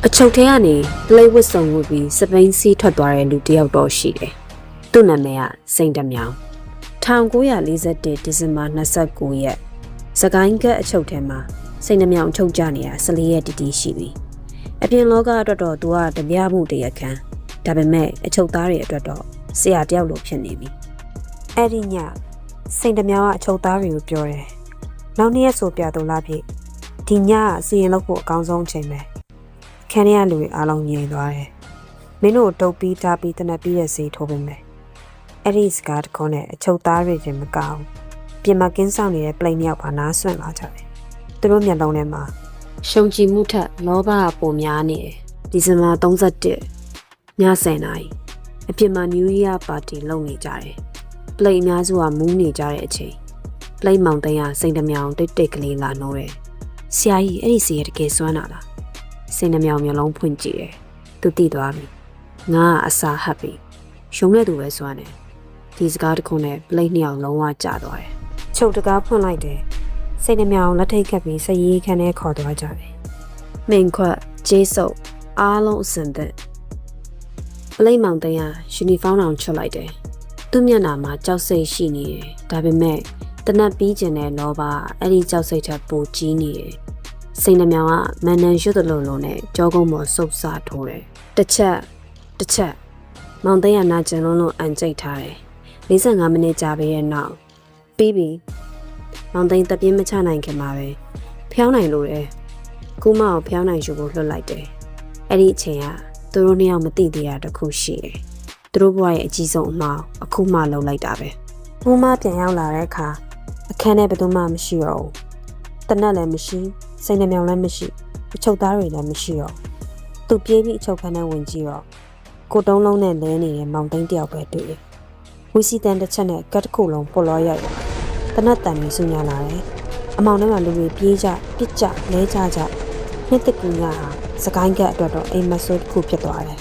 အချုပ်ထဲကနေပလိတ်ဝတ်စုံဝတ်ပြီးစပိန်စီးထွက်သွားတဲ့လူတစ်ယောက်တော့ရှိတယ်။သူ့နာမည်ကစိန်တမြောင်1941ဒီဇင်ဘာ29ရက်စကိုင်းကတ်အချုပ်ထဲမှာစိန်တမြောင်ထုတ်ကြနေတာ14ရက်တီရှိပြီ။အပြင်လောကအတွက်တော့သူကတပြားမှုတရခံဒါပေမဲ့အချုပ်သားတွေအတွက်တော့ဆရာတယောက်လိုဖြစ်နေပြီ။အဲ့ဒီညစိန်တမြောင်ကအချုပ်သားတွေကိုပြောတယ်။နောက်နေ့ရက်ဆိုပြတော့လားဖြစ်ဒီညကစီရင်လို့ဖို့အကောင်းဆုံးချိန်ပဲ။ခန်းထဲကလူတွေအားလုံးငြိမ်သွားတယ်။မင်းတို့တုပ်ပြီးထားပြီးတနက်ပြီးတဲ့ဈေးထိုးပေးမယ်။အဲ့ဒီစကားတခေါနဲ့အချုပ်သားတွေချင်းမကောင်းပြင်မကင်းဆောင်နေတဲ့ပလိန်မြောက်ပါနားဆွန့်လာကြတယ်။သူတို့မျက်လုံးထဲမှာရှုံကြည်မှုထက်လောဘကပိုများနေတယ်။ဒီဇင်ဘာ31ည10:00နာရီအပြင်မှာ New Year Party လုပ်နေကြတယ်။ပလိန်အများစုကမူးနေကြတဲ့အချိန်ပလိန်မောင်သိန်းကစိန်တမြောင်တိတ်တိတ်ကလေးလာနိုးတယ်။ဆရာကြီးအဲ့ဒီစီရတကယ်စွမ်းတာလား။စိန်တမြောင်မျိုးလုံးဖွင့်ကြည့်တယ်။သူသိသွားပြီ။ငါကအစာဟပ်ပြီ။ရှုံတဲ့သူပဲစွမ်းတယ်။ဒီစကားတခုနဲ့ပလိတ်နှစ်ယောက်လုံးဝကျသွားတယ်။ချုပ်တကားဖွင့်လိုက်တယ်။စိန်တမြောင်လက်ထိတ်ခတ်ပြီးစရေးခန်းထဲခေါ်သွားကြတယ်။မိန်ခွတ်ကျေးစုပ်အားလုံးအစင်သက်ပလိတ်မောင်သိန်းကယူနီဖောင်းအောင်ချွတ်လိုက်တယ်။သူ့မျက်နှာမှာကြောက်စိတ်ရှိနေတယ်။ဒါပေမဲ့တနက်ပြီးကျင်တဲ့လောဘအဲ့ဒီကြောက်စိတ်ထက်ပိုကြီးနေတယ်။စိန်နှမြောင်ကမန်နန်ရွတ်တလုံးလုံးနဲ့ကြောကုန်းပေါ်စုပ်စထိုးတယ်။တစ်ချက်မောင်သိန်းကနာကျင်လုံးလုံးအန်ကျိတ်ထားတယ်။45မိနစ်ကြာပြီးတဲ့နောက်ပြီးပြီမောင်သိန်းတပြင်းမချနိုင်ခင်မှာပဲဖျောင်းနိုင်လို့တယ်။ကူမကိုဖျောင်းနိုင်ယူဖို့လွှတ်လိုက်တယ်။အဲ့ဒီအချိန်ကသူတို့နှစ်ယောက်မသိသေးတာတခုရှိတယ်။သူတို့ဘဝရဲ့အကြီးဆုံးအမှားအခုမှလုပ်လိုက်တာပဲ။ကူမပြန်ရောက်လာတဲ့အခါအခန်းထဲဘယ်သူမှမရှိတော့ဘူး။တနက်လည်းမရှိစိန်နှမြောင်လည်းမရှိအချုပ်သားတွေလည်းမရှိတော့သူပြေးပြီးအချုပ်ခန်းထဲဝင်ကြည့်တော့ကိုတုံးလုံးနဲ့လဲနေတဲ့မောင်သိန်းတယောက်ပဲတွေ့တယ်။ဝီစီတန်တစ်ချက်နဲ့ကတ်တစ်ခုလုံးပုတ်လောရိုက်တနက်တန်ကြီးဆူညာလာတယ်။အမောင်ထဲမှာလူတွေပြေးကြပစ်ကြလဲကြနှစ်တကူညဟာစကိုင်းကတ်အတွက်တော့အိမ်မဆိုးတစ်ခုဖြစ်သွားတယ်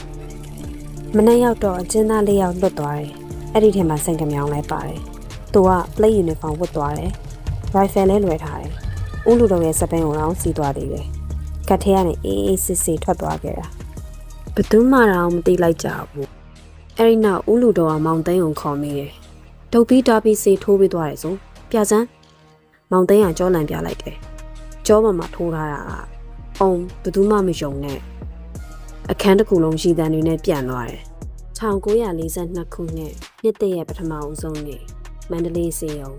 ။မနေ့ရောက်တော့အကျဉ်းသား၄ယောက်လွတ်သွားတယ်။အဲ့ဒီထဲမှာစိန်ကမြောင်လည်းပါတယ်။သူက play uniform ဝတ်သွားတယ်။ rifle လည်းလွယ်ထားတယ်။ဦးလူတော်ရဲ့စပင်းကိုတော့စီးသွားသေးတယ်။ကတ်ထဲကနေအေးအေးစစ်စစ်ထွက်သွားခဲ့တာ။ဘယ်သူမှတော့မသိလိုက်ကြဘူး။အဲ့ဒီနောက်ဦးလူတော်ကမောင်သိန်းကိုခေါ်မိတယ်။တုပ်ပြီးတားပြီးစေထိုးပေးသွားတယ်ဆို။ပြစမ်းမောင်သိန်းကကြောလန့်ပြလိုက်တယ်။ကြောပေါ်မှာထိုးထားတာအောင်ဘယ်သူမှမယုံနဲ့အခန်းတစ်ခုလုံးရှိတဲ့အနေနဲ့ပြန်သွားတယ်1942ခုနှစ်နှစ်တည့်ရဲ့ပထမဦးဆုံးနေ့မန္တလေးစေယုံ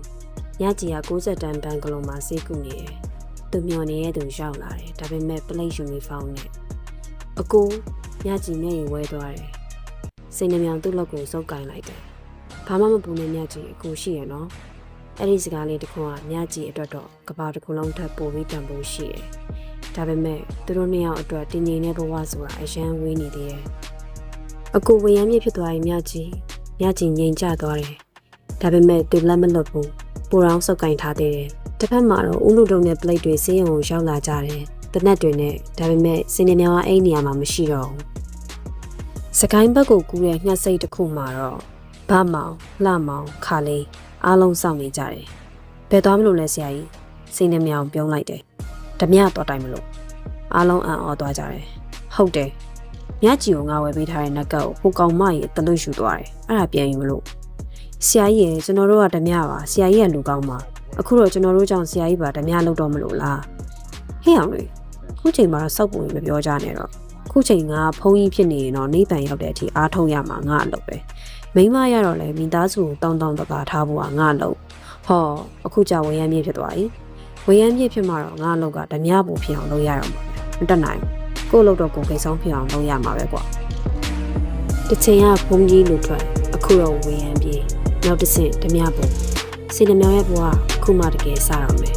ညကြီးက60တန်ဘန်ကလုံးမှာစေးကူနေတယ်သူမျောနေတဲ့သူရောက်လာတယ်ဒါပေမဲ့ပလိတ်ယူနီဖောင်းနဲ့အကိုညကြီးနဲ့ဝဲသွားတယ်စိန်နှမြောင်သူ့လက်ကိုစုပ်ကင်လိုက်တယ်ဘာမှမပူနဲ့ညကြီးအကိုရှိရနော်အဲ့ဒီစကားလေးတစ်ခုကညကြီးအတွက်တော့ကဘာတစ်ခုလုံးထပ်ပို့ပြီးတန်ဖိုးရှိတယ်ဒါပေမဲ့သူတို့နှစ်ယောက်အတွက်တင်းငင်တဲ့ဘဝဆိုတာအရန်ဝေးနေသေးတယ်။အကူဝရမ်းမြစ်ဖြစ်သွားရင်မြကြီးငြိမ်ကျသွားတယ်။ဒါပေမဲ့သူလက်မလွတ်ဘူး။ပိုတောင်စုပ်ကင်ထားသေးတယ်။တစ်ဖက်မှာတော့ဦးလူတုံနဲ့ပလိတ်တွေဆေးရုံကိုရောက်လာကြတယ်။တနက်တွေနဲ့ဒါပေမဲ့စင်နေမြောင်ကအိမ်နေရာမှာမရှိတော့ဘူး။စကိုင်းဘက်ကိုကူးတဲ့ငှက်စိတ်တစ်ခုမှာတော့ဗမောင်လှမောင်ခါလေးအားလုံးစောင့်နေကြတယ်။ဘယ်သွားမလို့လဲဆရာကြီးစင်နေမြောင်ပြုံးလိုက်တယ်ဓမြတော့တိုင်မလို့အားလုံးအံ့ဩသွားကြတယ်ဟုတ်တယ်ညကြီးကိုငါဝယ်ပေးထားတဲ့နက်ကောက်ကိုဟိုကောင်မကြီးအတလွတ်ယူသွားတယ်အဲ့ဒါပြန်ယူလို့ဆရာကြီးရဲ့ကျွန်တော်တို့ကဓမြပါဆရာကြီးကလူကောင်းပါအခုတော့ကျွန်တော်တို့ကြောင့်ဆရာကြီးပါဓမြလောက်တော့မလို့လားဟဲ့အောင်လေခုချိန်မှာစောက်ပုံမပြောကြနဲ့တော့ခုချိန်ကဖုန်းကြီးဖြစ်နေရင်တော့နေပန်ရောက်တဲ့အထိအားထုတ်ရမှာငါအလုပ်ပဲမိမရတော့လေမိသားစုကိုတောင်းတကာထားဖို့ကငါအလုပ်ဟောအခုကြဝရမ်းမြေဖြစ်သွားပြီဝရမ်းပြည့်ဖြစ်မှာတော့ငါအလောက်ကဓမြပူဖြစ်အောင်လုပ်ရအောင်ပါမတက်နိုင်ကို့လို့တော့ကိုယ်ကိဆောင်ဖြစ်အောင်လုပ်ရမှာပဲကွာတစ်ချိန်ကဘုံကြီးလူထွက်အခုတော့ဝရမ်းပြည့်နောက်တစ်ဆင့်ဓမြပူစီနမြောင်ရဲ့ဘဝအခုမှတကယ်စတော့မယ်